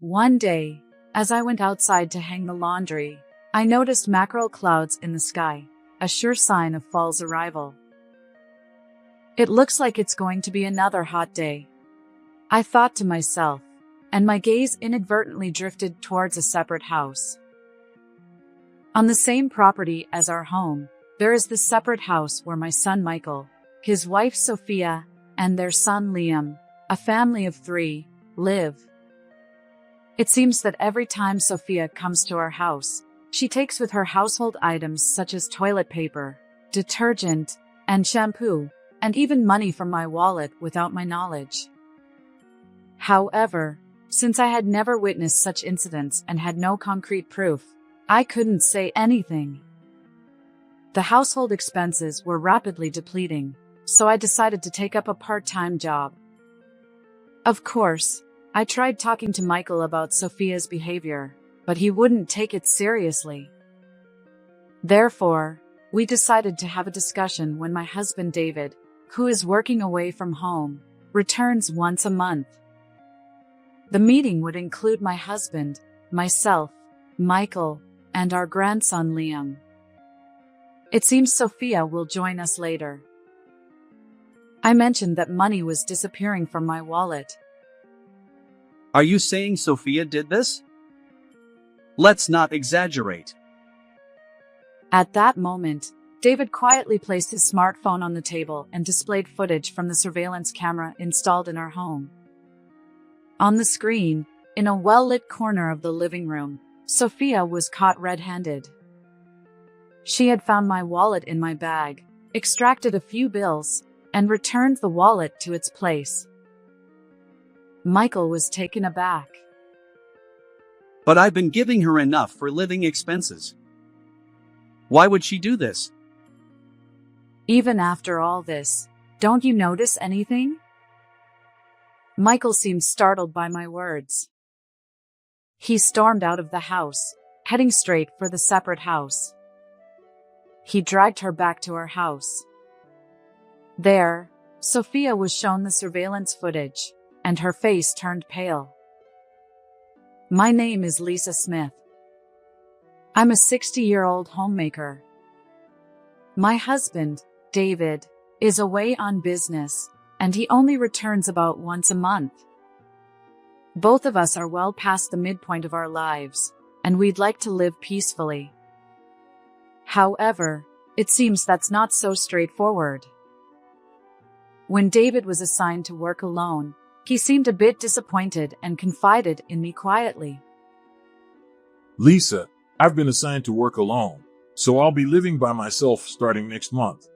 One day, as I went outside to hang the laundry, I noticed mackerel clouds in the sky, a sure sign of fall's arrival. It looks like it's going to be another hot day, I thought to myself, and my gaze inadvertently drifted towards a separate house. On the same property as our home, there is this separate house where my son Michael, his wife Sophia, and their son Liam, a family of 3, live. It seems that every time Sophia comes to our house, she takes with her household items such as toilet paper, detergent, and shampoo, and even money from my wallet without my knowledge. However, since I had never witnessed such incidents and had no concrete proof, I couldn't say anything. The household expenses were rapidly depleting, so I decided to take up a part-time job. Of course, I tried talking to Michael about Sophia's behavior, but he wouldn't take it seriously. Therefore, we decided to have a discussion when my husband David, who is working away from home, returns once a month. The meeting would include my husband, myself, Michael, and our grandson Liam. It seems Sophia will join us later. I mentioned that money was disappearing from my wallet. Are you saying Sophia did this? Let's not exaggerate. At that moment, David quietly placed his smartphone on the table and displayed footage from the surveillance camera installed in our home. On the screen, in a well-lit corner of the living room, Sophia was caught red-handed. She had found my wallet in my bag, extracted a few bills, and returned the wallet to its place. Michael was taken aback. But I've been giving her enough for living expenses. Why would she do this? Even after all this, don't you notice anything? Michael seemed startled by my words. He stormed out of the house, heading straight for the separate house. He dragged her back to our house. There, Sophia was shown the surveillance footage, and her face turned pale. My name is Lisa Smith. I'm a 60-year-old homemaker. My husband, David, is away on business, and he only returns about once a month. Both of us are well past the midpoint of our lives, and we'd like to live peacefully. However, it seems that's not so straightforward. When David was assigned to work alone, he seemed a bit disappointed and confided in me quietly. Lisa, I've been assigned to work alone, so I'll be living by myself starting next month.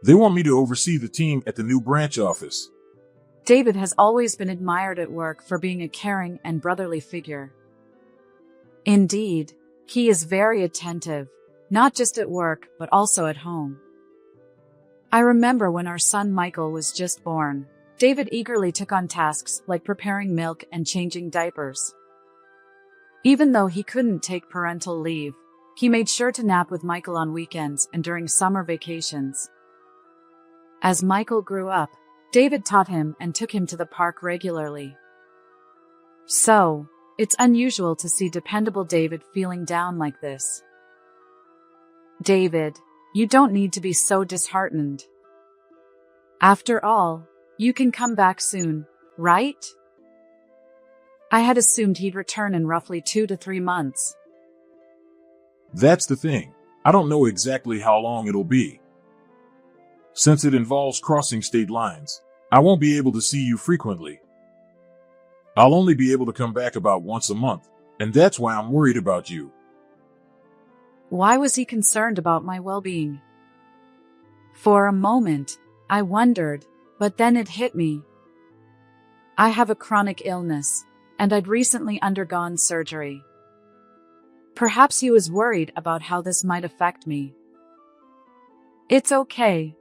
They want me to oversee the team at the new branch office. David has always been admired at work for being a caring and brotherly figure. Indeed, he is very attentive, not just at work, but also at home. I remember when our son Michael was just born, David eagerly took on tasks like preparing milk and changing diapers. Even though he couldn't take parental leave, he made sure to nap with Michael on weekends and during summer vacations. As Michael grew up, David taught him and took him to the park regularly. So, it's unusual to see dependable David feeling down like this. David, you don't need to be so disheartened. After all, you can come back soon, right? I had assumed he'd return in roughly 2 to 3 months. That's the thing. I don't know exactly how long it'll be. Since it involves crossing state lines, I won't be able to see you frequently. I'll only be able to come back about once a month, and that's why I'm worried about you. Why was he concerned about my well-being? For a moment, I wondered, but then it hit me. I have a chronic illness, and I'd recently undergone surgery. Perhaps he was worried about how this might affect me. It's okay.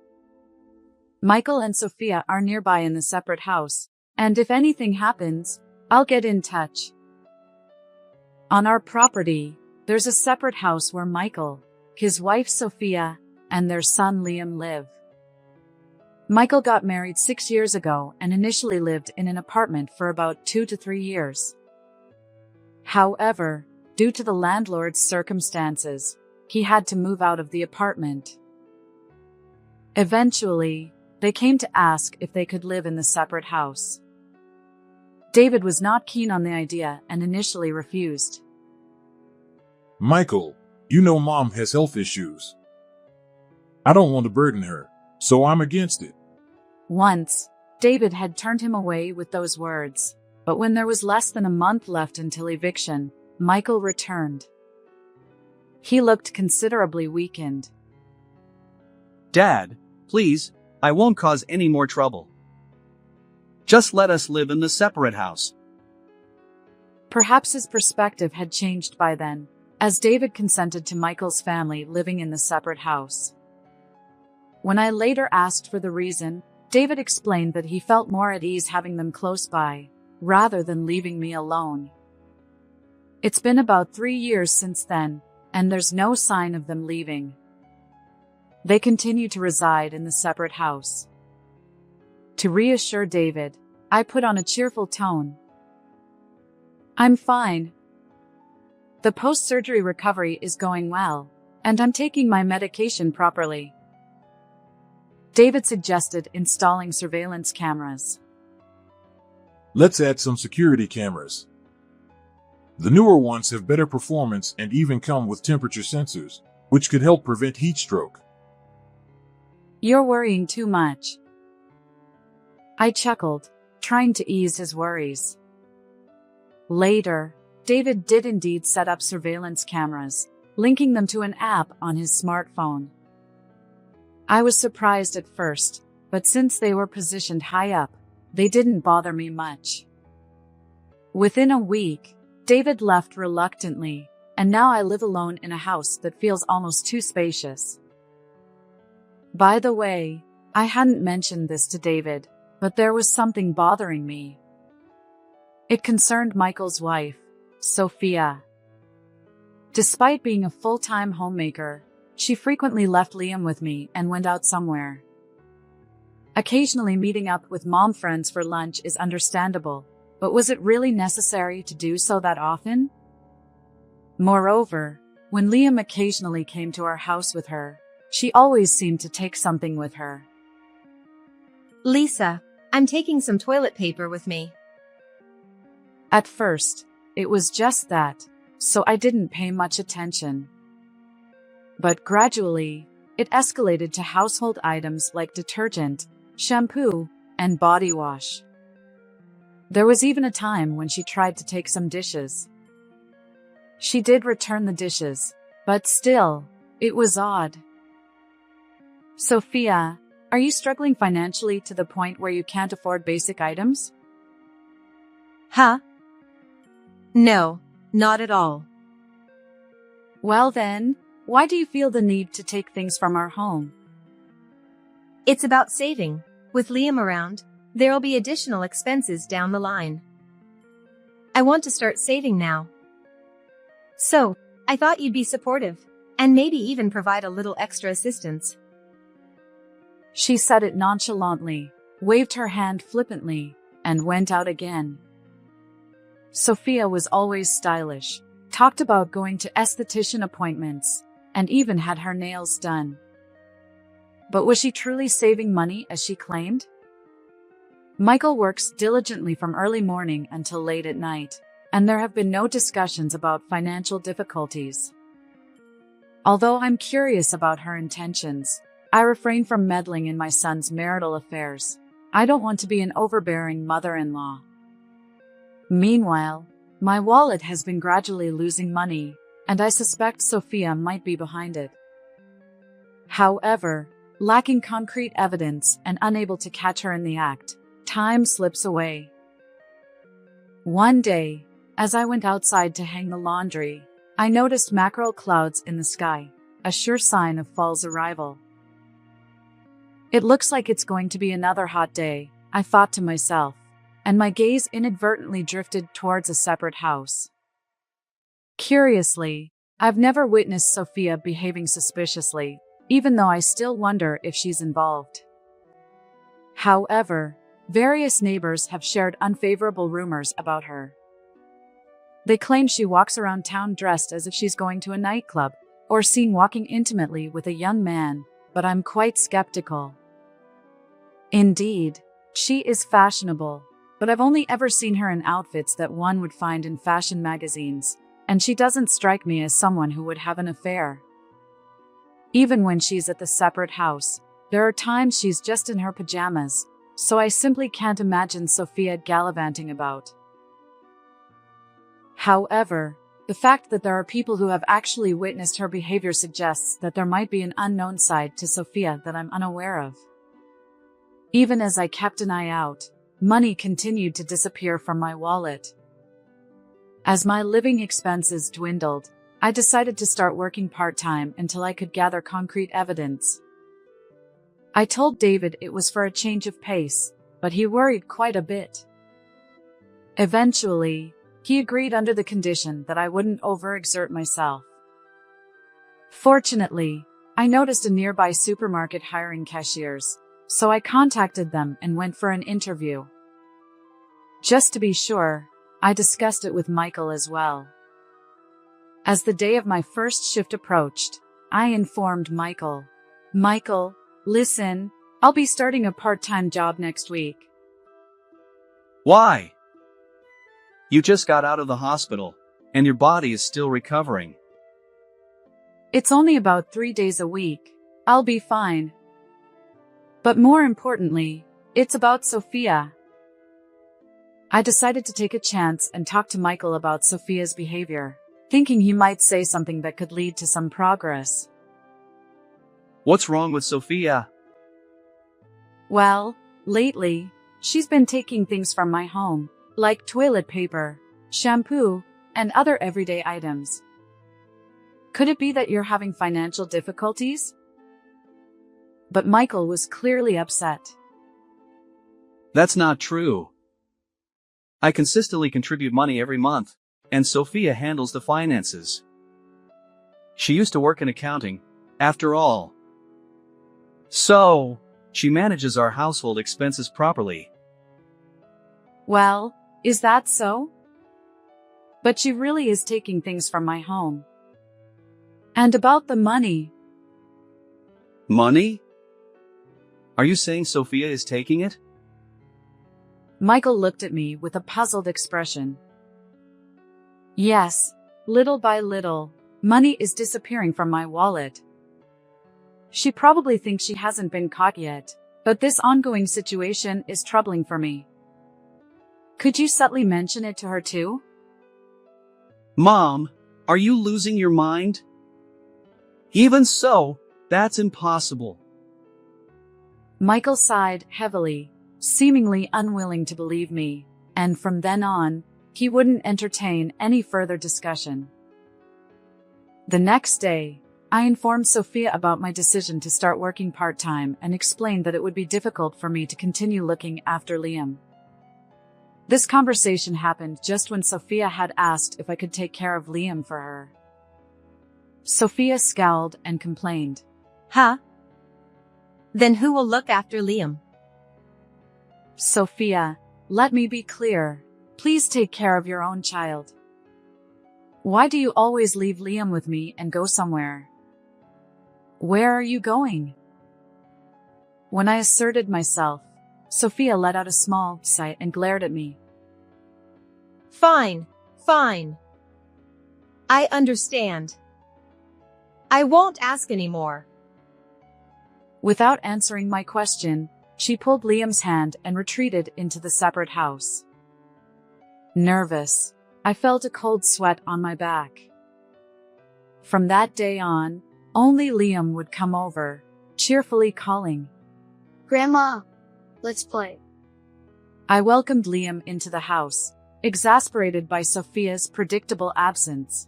Michael and Sophia are nearby in the separate house, and if anything happens, I'll get in touch. On our property, there's a separate house where Michael, his wife Sophia, and their son Liam live. Michael got married 6 years ago and initially lived in an apartment for about 2 to 3 years. However, due to the landlord's circumstances, he had to move out of the apartment. Eventually, they came to ask if they could live in the separate house. David was not keen on the idea and initially refused. Michael, you know Mom has health issues. I don't want to burden her, so I'm against it. Once, David had turned him away with those words, but when there was less than a month left until eviction, Michael returned. He looked considerably weakened. Dad, please, I won't cause any more trouble. Just let us live in the separate house. Perhaps his perspective had changed by then, as David consented to Michael's family living in the separate house. When I later asked for the reason, David explained that he felt more at ease having them close by, rather than leaving me alone. It's been about 3 years since then, and there's no sign of them leaving. They continue to reside in the separate house. To reassure David, I put on a cheerful tone. I'm fine. The post-surgery recovery is going well, and I'm taking my medication properly. David suggested installing surveillance cameras. Let's add some security cameras. The newer ones have better performance and even come with temperature sensors, which could help prevent heat stroke. You're worrying too much. I chuckled, trying to ease his worries. Later, David did indeed set up surveillance cameras, linking them to an app on his smartphone. I was surprised at first, but since they were positioned high up, they didn't bother me much. Within a week, David left reluctantly, and now I live alone in a house that feels almost too spacious. By the way, I hadn't mentioned this to David, but there was something bothering me. It concerned Michael's wife, Sophia. Despite being a full-time homemaker, she frequently left Liam with me and went out somewhere. Occasionally meeting up with mom friends for lunch is understandable, but was it really necessary to do so that often? Moreover, when Liam occasionally came to our house with her, she always seemed to take something with her. Lisa, I'm taking some toilet paper with me. At first, it was just that, so I didn't pay much attention. But gradually, it escalated to household items like detergent, shampoo, and body wash. There was even a time when she tried to take some dishes. She did return the dishes, but still, it was odd. Sophia, are you struggling financially to the point where you can't afford basic items? Huh? No, not at all. Well then, why do you feel the need to take things from our home? It's about saving. With Liam around, there'll be additional expenses down the line. I want to start saving now. So, I thought you'd be supportive, and maybe even provide a little extra assistance. She said it nonchalantly, waved her hand flippantly, and went out again. Sophia was always stylish, talked about going to esthetician appointments, and even had her nails done. But was she truly saving money as she claimed? Michael works diligently from early morning until late at night, and there have been no discussions about financial difficulties. Although I'm curious about her intentions, I refrain from meddling in my son's marital affairs. I don't want to be an overbearing mother-in-law. Meanwhile, my wallet has been gradually losing money, and I suspect Sophia might be behind it. However, lacking concrete evidence and unable to catch her in the act, time slips away. One day, as I went outside to hang the laundry, I noticed mackerel clouds in the sky, a sure sign of fall's arrival. It looks like it's going to be another hot day, I thought to myself, and my gaze inadvertently drifted towards a separate house. Curiously, I've never witnessed Sophia behaving suspiciously, even though I still wonder if she's involved. However, various neighbors have shared unfavorable rumors about her. They claim she walks around town dressed as if she's going to a nightclub, or seen walking intimately with a young man, but I'm quite skeptical. Indeed, she is fashionable, but I've only ever seen her in outfits that one would find in fashion magazines, and she doesn't strike me as someone who would have an affair. Even when she's at the separate house, there are times she's just in her pajamas, so I simply can't imagine Sophia gallivanting about. However, the fact that there are people who have actually witnessed her behavior suggests that there might be an unknown side to Sophia that I'm unaware of. Even as I kept an eye out, money continued to disappear from my wallet. As my living expenses dwindled, I decided to start working part-time until I could gather concrete evidence. I told David it was for a change of pace, but he worried quite a bit. Eventually, he agreed under the condition that I wouldn't overexert myself. Fortunately, I noticed a nearby supermarket hiring cashiers, so I contacted them and went for an interview. Just to be sure, I discussed it with Michael as well. As the day of my first shift approached, I informed Michael, "Michael, listen, I'll be starting a part-time job next week." Why? You just got out of the hospital, and your body is still recovering. It's only about 3 days a week. I'll be fine. But more importantly, it's about Sophia. I decided to take a chance and talk to Michael about Sophia's behavior, thinking he might say something that could lead to some progress. What's wrong with Sophia? Well, lately, she's been taking things from my home, like toilet paper, shampoo, and other everyday items. Could it be that you're having financial difficulties? But Michael was clearly upset. That's not true. I consistently contribute money every month, and Sophia handles the finances. She used to work in accounting, after all. So, she manages our household expenses properly. Well, is that so? But she really is taking things from my home. And about the money. Money? Are you saying Sophia is taking it? Michael looked at me with a puzzled expression. Yes, little by little, money is disappearing from my wallet. She probably thinks she hasn't been caught yet, but this ongoing situation is troubling for me. Could you subtly mention it to her too? Mom, are you losing your mind? Even so, that's impossible. Michael sighed heavily, seemingly unwilling to believe me, and from then on, he wouldn't entertain any further discussion. The next day, I informed Sophia about my decision to start working part-time and explained that it would be difficult for me to continue looking after Liam. This conversation happened just when Sophia had asked if I could take care of Liam for her. Sophia scowled and complained. Huh? Then who will look after Liam? Sophia, let me be clear. Please take care of your own child. Why do you always leave Liam with me and go somewhere? Where are you going? When I asserted myself, Sophia let out a small sigh and glared at me. Fine, fine. I understand. I won't ask anymore. Without answering my question, she pulled Liam's hand and retreated into the separate house. Nervous, I felt a cold sweat on my back. From that day on, only Liam would come over, cheerfully calling, "Grandma, let's play." I welcomed Liam into the house, exasperated by Sophia's predictable absence.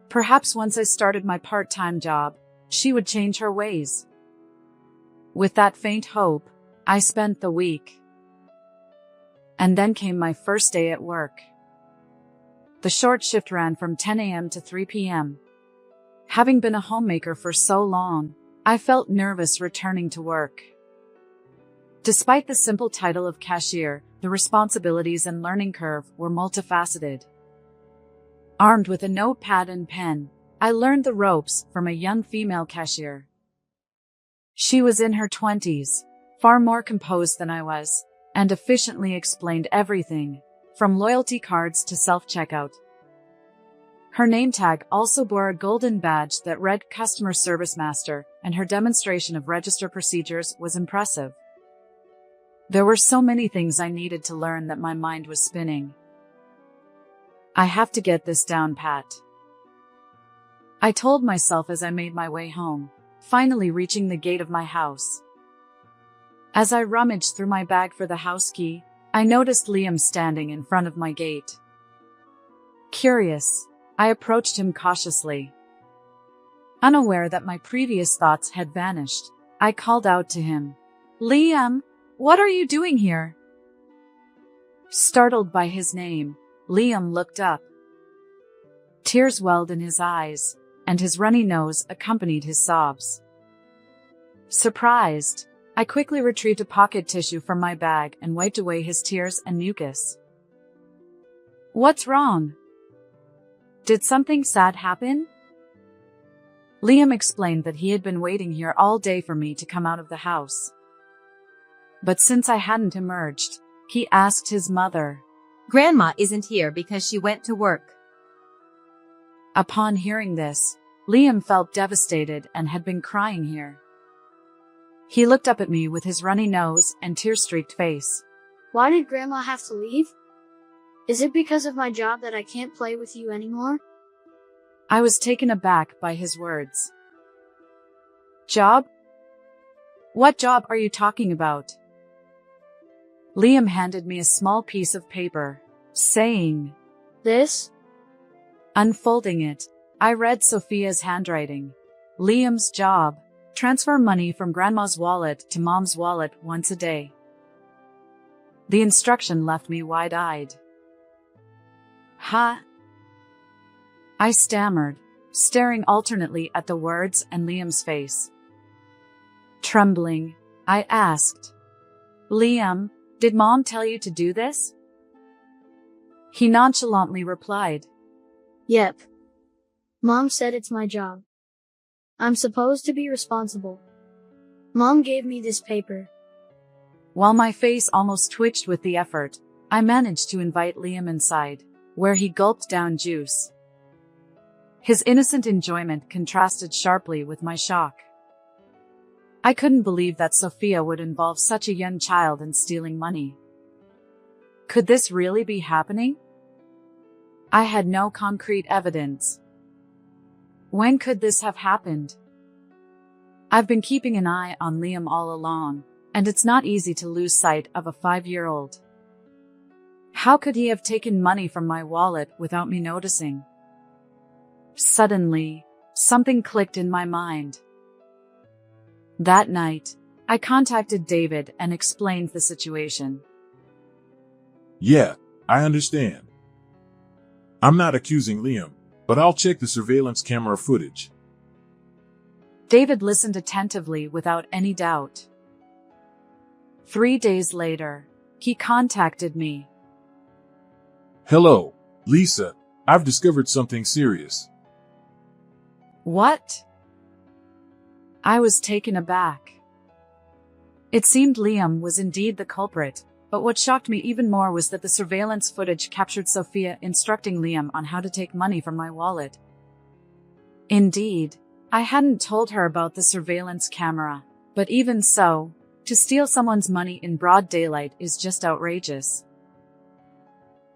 Perhaps once I started my part-time job, she would change her ways. With that faint hope, I spent the week. And then came my first day at work. The short shift ran from 10 a.m. to 3 p.m. Having been a homemaker for so long, I felt nervous returning to work. Despite the simple title of cashier, the responsibilities and learning curve were multifaceted. Armed with a notepad and pen, I learned the ropes from a young female cashier. She was in her 20s, far more composed than I was, and efficiently explained everything, from loyalty cards to self-checkout. Her name tag also bore a golden badge that read Customer Service Master, and her demonstration of register procedures was impressive. There were so many things I needed to learn that my mind was spinning. I have to get this down pat, I told myself as I made my way home, finally reaching the gate of my house. As I rummaged through my bag for the house key, I noticed Liam standing in front of my gate. Curious, I approached him cautiously. Unaware that my previous thoughts had vanished, I called out to him, "Liam, what are you doing here?" Startled by his name, Liam looked up. Tears welled in his eyes, and his runny nose accompanied his sobs. Surprised, I quickly retrieved a pocket tissue from my bag and wiped away his tears and mucus. "What's wrong? Did something sad happen?" Liam explained that he had been waiting here all day for me to come out of the house. But since I hadn't emerged, he asked his mother. Grandma isn't here because she went to work. Upon hearing this, Liam felt devastated and had been crying here. He looked up at me with his runny nose and tear-streaked face. Why did Grandma have to leave? Is it because of my job that I can't play with you anymore? I was taken aback by his words. Job? What job are you talking about? Liam handed me a small piece of paper, saying, This? Unfolding it, I read Sophia's handwriting. Liam's job: transfer money from Grandma's wallet to Mom's wallet once a day. The instruction left me wide-eyed. Huh? I stammered, staring alternately at the words and Liam's face. Trembling, I asked, Liam, did Mom tell you to do this? He nonchalantly replied, Yep. Mom said it's my job. I'm supposed to be responsible. Mom gave me this paper. While my face almost twitched with the effort, I managed to invite Liam inside, where he gulped down juice. His innocent enjoyment contrasted sharply with my shock. I couldn't believe that Sophia would involve such a young child in stealing money. Could this really be happening? I had no concrete evidence. When could this have happened? I've been keeping an eye on Liam all along, and it's not easy to lose sight of a 5-year-old. How could he have taken money from my wallet without me noticing? Suddenly, something clicked in my mind. That night, I contacted David and explained the situation. Yeah, I understand. I'm not accusing Liam, but I'll check the surveillance camera footage. David listened attentively without any doubt. 3 days later, he contacted me. Hello, Lisa. I've discovered something serious. What? I was taken aback. It seemed Liam was indeed the culprit, but what shocked me even more was that the surveillance footage captured Sophia instructing Liam on how to take money from my wallet. Indeed, I hadn't told her about the surveillance camera, but even so, to steal someone's money in broad daylight is just outrageous.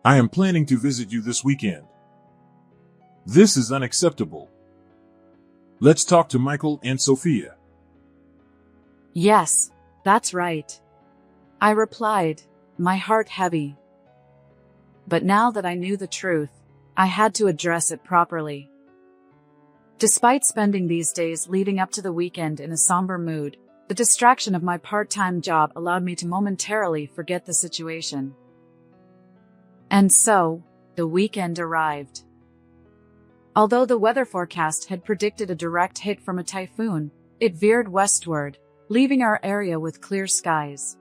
I am planning to visit you this weekend. This is unacceptable. Let's talk to Michael and Sophia. Yes, that's right, I replied, my heart heavy. But now that I knew the truth, I had to address it properly. Despite spending these days leading up to the weekend in a somber mood, the distraction of my part-time job allowed me to momentarily forget the situation. And so, the weekend arrived. Although the weather forecast had predicted a direct hit from a typhoon, it veered westward, leaving our area with clear skies.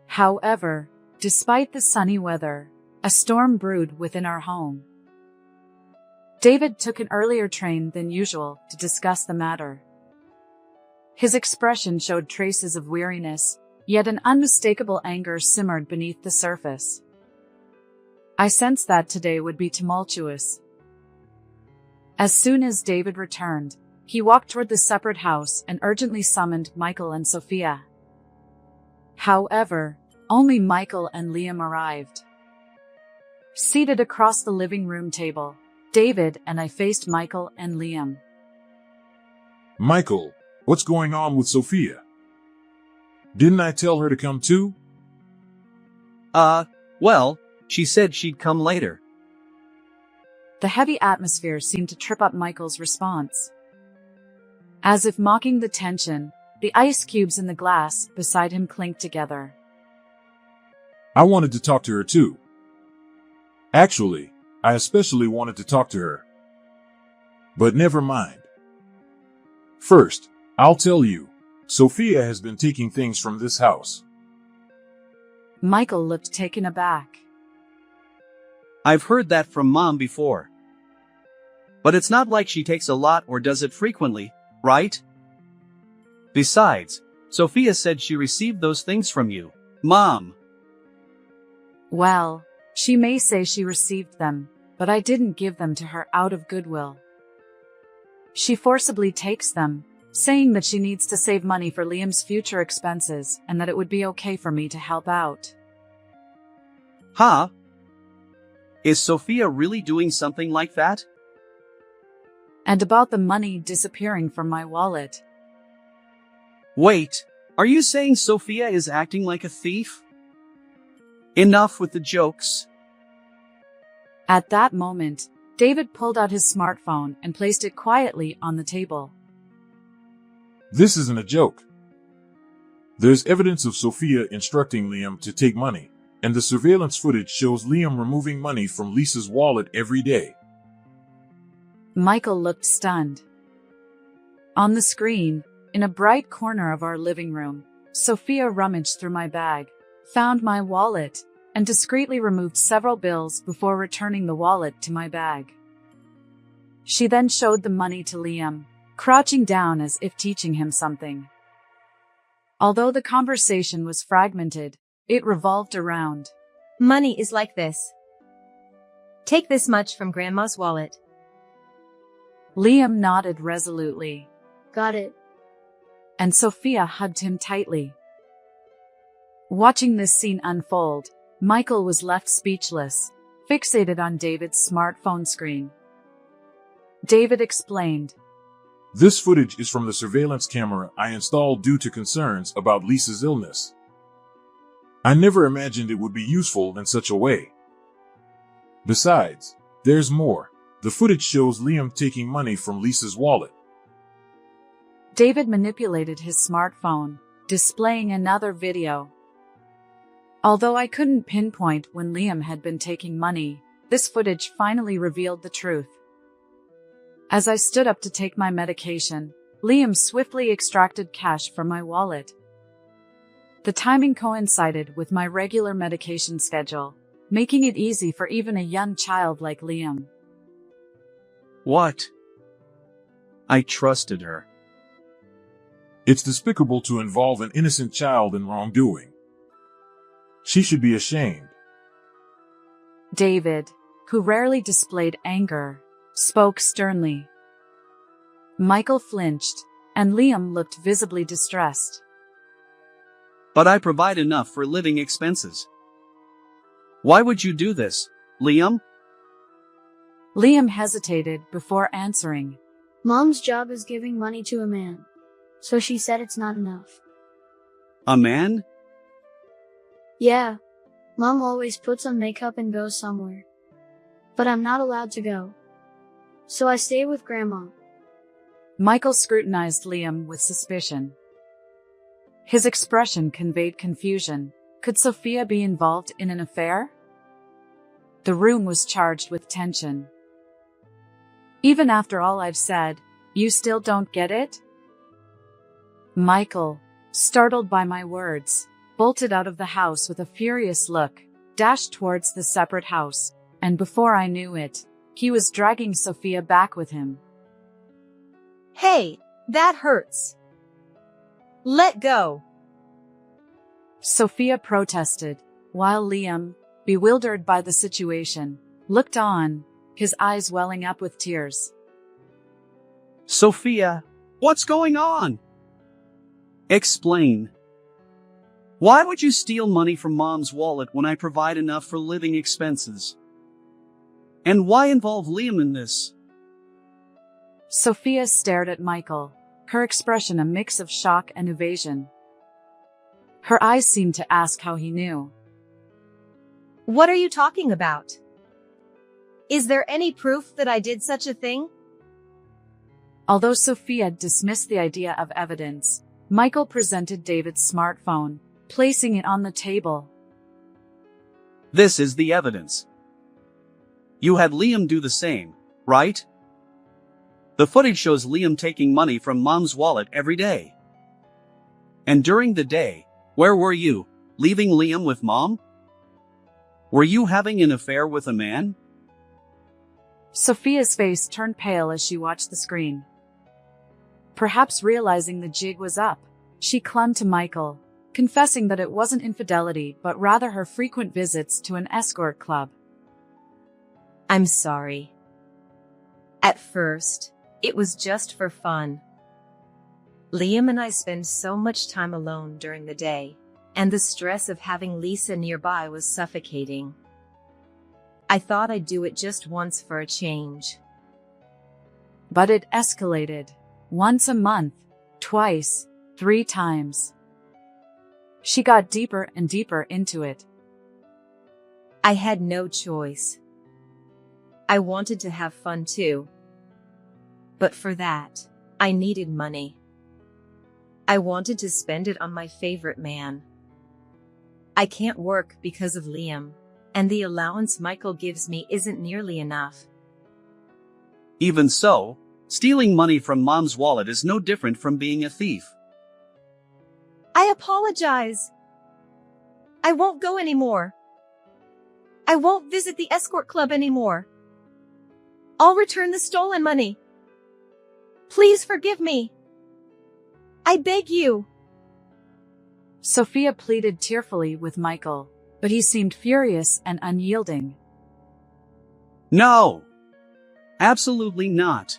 However, despite the sunny weather, a storm brewed within our home. David took an earlier train than usual to discuss the matter. His expression showed traces of weariness, yet an unmistakable anger simmered beneath the surface. I sensed that today would be tumultuous. As soon as David returned, he walked toward the separate house and urgently summoned Michael and Sophia. However, only Michael and Liam arrived. Seated across the living room table, David and I faced Michael and Liam. Michael, what's going on with Sophia? Didn't I tell her to come too? Well, she said she'd come later. The heavy atmosphere seemed to trip up Michael's response. As if mocking the tension, the ice cubes in the glass beside him clinked together. I wanted to talk to her too. Actually, I especially wanted to talk to her. But never mind. First, I'll tell you, Sophia has been taking things from this house. Michael looked taken aback. I've heard that from Mom before. But it's not like she takes a lot or does it frequently, right? Besides, Sophia said she received those things from you, Mom. Well, she may say she received them, but I didn't give them to her out of goodwill. She forcibly takes them, saying that she needs to save money for Liam's future expenses and that it would be okay for me to help out. Huh? Is Sophia really doing something like that? And about the money disappearing from my wallet. Wait, are you saying Sophia is acting like a thief? Enough with the jokes. At that moment, David pulled out his smartphone and placed it quietly on the table. This isn't a joke. There's evidence of Sophia instructing Liam to take money, and the surveillance footage shows Liam removing money from Lisa's wallet every day. Michael looked stunned. On the screen, in a bright corner of our living room, Sophia rummaged through my bag, found my wallet, and discreetly removed several bills before returning the wallet to my bag. She then showed the money to Liam, crouching down as if teaching him something. Although the conversation was fragmented, it revolved around, Money is like this. Take this much from Grandma's wallet. Liam nodded resolutely, Got it. and Sophia hugged him tightly. Watching this scene unfold, Michael was left speechless, fixated on David's smartphone screen. David explained, This footage is from the surveillance camera I installed due to concerns about Lisa's illness. I never imagined it would be useful in such a way. Besides, there's more. The footage shows Liam taking money from Lisa's wallet. David manipulated his smartphone, displaying another video. Although I couldn't pinpoint when Liam had been taking money, this footage finally revealed the truth. As I stood up to take my medication, Liam swiftly extracted cash from my wallet. The timing coincided with my regular medication schedule, making it easy for even a young child like Liam. What? I trusted her. It's despicable to involve an innocent child in wrongdoing. She should be ashamed. David, who rarely displayed anger, spoke sternly. Michael flinched, and Liam looked visibly distressed. But I provide enough for living expenses. Why would you do this, Liam? Liam hesitated before answering. Mom's job is giving money to a man, so she said it's not enough. A man? Yeah, Mom always puts on makeup and goes somewhere. But I'm not allowed to go. So I stay with Grandma. Michael scrutinized Liam with suspicion. His expression conveyed confusion. Could Sophia be involved in an affair? The room was charged with tension. Even after all I've said, you still don't get it? Michael, startled by my words, bolted out of the house with a furious look, dashed towards the separate house, and before I knew it, He was dragging Sophia back with him. Hey, that hurts. Let go. Sophia protested, while Liam, bewildered by the situation, looked on, his eyes welling up with tears. Sophia, what's going on? Explain. Why would you steal money from Mom's wallet when I provide enough for living expenses? And why involve Liam in this? Sophia stared at Michael, her expression a mix of shock and evasion. Her eyes seemed to ask how he knew. What are you talking about? Is there any proof that I did such a thing? Although Sophia dismissed the idea of evidence, Michael presented David's smartphone, placing it on the table. This is the evidence. You had Liam do the same, right? The footage shows Liam taking money from Mom's wallet every day. And during the day, where were you, leaving Liam with Mom? Were you having an affair with a man? Sophia's face turned pale as she watched the screen. Perhaps realizing the jig was up, she clung to Michael, confessing that it wasn't infidelity but rather her frequent visits to an escort club. I'm sorry. At first, it was just for fun. Liam and I spend so much time alone during the day, and the stress of having Lisa nearby was suffocating. I thought I'd do it just once for a change. But it escalated. Once a month, twice, 3 times. She got deeper and deeper into it. I had no choice. I wanted to have fun too. But for that, I needed money. I wanted to spend it on my favorite man. I can't work because of Liam, and the allowance Michael gives me isn't nearly enough. Even so, stealing money from Mom's wallet is no different from being a thief. I apologize. I won't go anymore. I won't visit the escort club anymore. I'll return the stolen money. Please forgive me. I beg you. Sophia pleaded tearfully with Michael, but he seemed furious and unyielding. No! Absolutely not.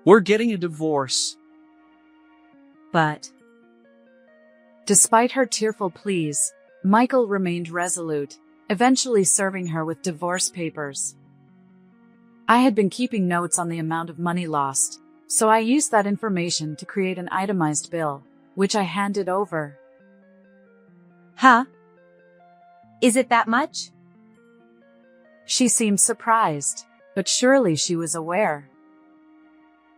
We're getting a divorce. But despite her tearful pleas, Michael remained resolute, eventually serving her with divorce papers. I had been keeping notes on the amount of money lost, so I used that information to create an itemized bill, which I handed over. Huh? Is it that much? She seemed surprised, but surely she was aware.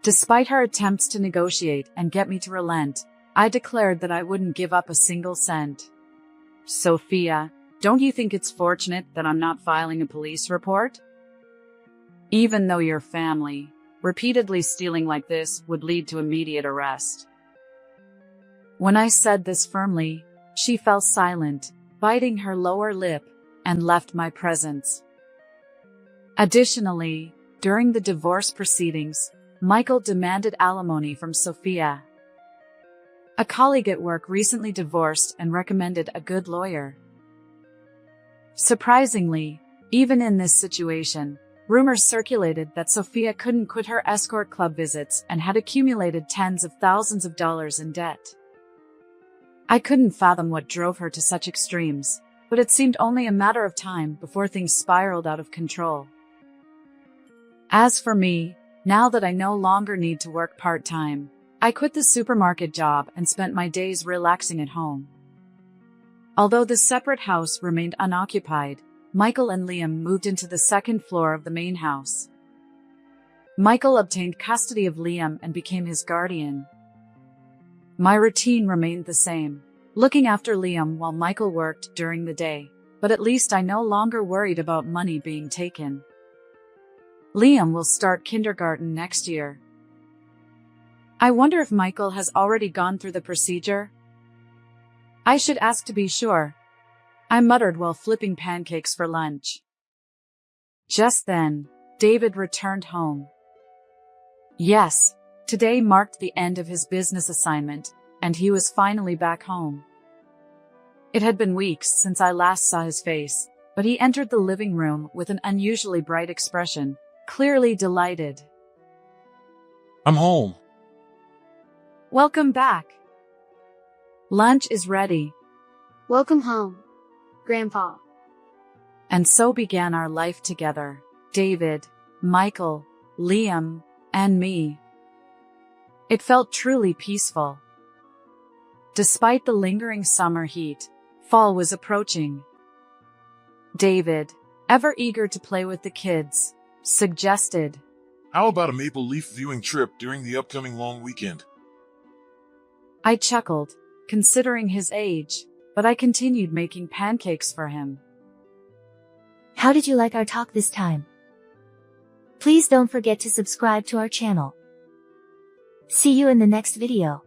Despite her attempts to negotiate and get me to relent, I declared that I wouldn't give up a single cent. Sophia, don't you think it's fortunate that I'm not filing a police report? Even though your family, repeatedly stealing like this would lead to immediate arrest. When I said this firmly, she fell silent, biting her lower lip, and left my presence. Additionally, during the divorce proceedings, Michael demanded alimony from Sophia. A colleague at work recently divorced and recommended a good lawyer. Surprisingly, even in this situation, rumors circulated that Sophia couldn't quit her escort club visits and had accumulated tens of thousands of dollars in debt. I couldn't fathom what drove her to such extremes, but it seemed only a matter of time before things spiraled out of control. As for me, now that I no longer need to work part-time, I quit the supermarket job and spent my days relaxing at home. Although the separate house remained unoccupied, Michael and Liam moved into the second floor of the main house. Michael obtained custody of Liam and became his guardian. My routine remained the same, looking after Liam while Michael worked during the day, but at least I no longer worried about money being taken. Liam will start kindergarten next year. I wonder if Michael has already gone through the procedure? I should ask to be sure, I muttered while flipping pancakes for lunch. Just then, David returned home. Yes, today marked the end of his business assignment, and he was finally back home. It had been weeks since I last saw his face, but he entered the living room with an unusually bright expression, clearly delighted. I'm home. Welcome back. Lunch is ready. Welcome home, Grandpa. And so began our life together, David, Michael, Liam, and me. It felt truly peaceful. Despite the lingering summer heat, fall was approaching. David, ever eager to play with the kids, suggested, How about a maple leaf viewing trip during the upcoming long weekend? I chuckled, considering his age, but I continued making pancakes for him. How did you like our talk this time? Please don't forget to subscribe to our channel. See you in the next video.